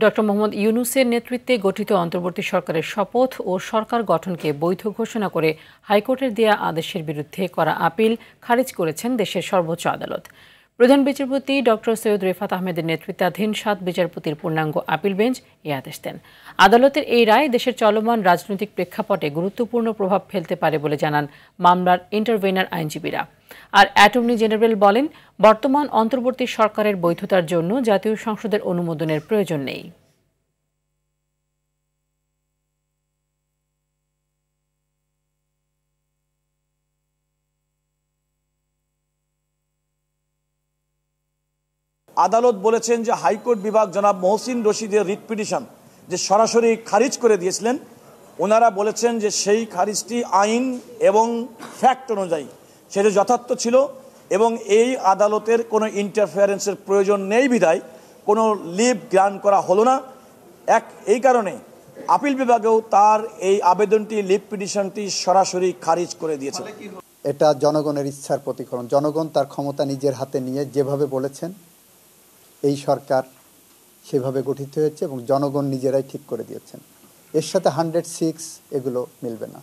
Doctor Mohammad ইউনূসের নেতৃত্বে গঠিত অন্তর্বর্তী সরকারের শপথ ও সরকার গঠনকে বৈধ ঘোষণা করে হাইকোর্টের দেয়া আদেশের বিরুদ্ধে করা আপিল খারিজ করেছেন দেশের সর্বোচ্চ আদালত। প্রধান বিচারপতি ডক্টর সৈয়দ রেফাত আহমেদের নেতৃত্বাধীন ৭ বিচারপতির পূর্ণাঙ্গ আপিল বেঞ্চ এই আদেশ দেন। আদালতের এই রায় দেশের চলমান রাজনৈতিক প্রেক্ষাপটে গুরুত্বপূর্ণ প্রভাব ফেলতে পারে বলে জানান মামলার ইন্টারভেনার আইনজীবীরা। আর অ্যাটর্নি জেনারেল বলেন, বর্তমান অন্তর্বর্তী সরকারের বৈধতার জন্য জাতীয় সংসদের অনুমোদনের প্রয়োজন নেই। আদালত বলেছেন যে হাইকোর্ট বিভাগ জনাব মহসিন রশিদের রিট পিটিশন যে সরাসরি খারিজ করে দিয়েছিলেন, ওনারা বলেছেন যে সেই খারিজটি আইন এবং ফ্যাক্ট অনুযায়ী সেটা যথার্থ ছিল এবং এই আদালতের কোনো ইন্টারফেয়ারেন্সের প্রয়োজন নেই বিধায় কোনো লিভ গ্রান্ট করা হলো না। এই কারণে আপিল বিভাগেও তার এই আবেদনটি লিভ পিটিশনটি সরাসরি খারিজ করে দিয়েছে। এটা জনগণের ইচ্ছার প্রতিফলন। জনগণ তার ক্ষমতা নিজের হাতে নিয়ে যেভাবে বলেছেন এই সরকার সেভাবে গঠিত হয়েছে এবং জনগণ নিজেরাই ঠিক করে দিয়েছেন। এর সাথে 106 এগুলো মিলবে না।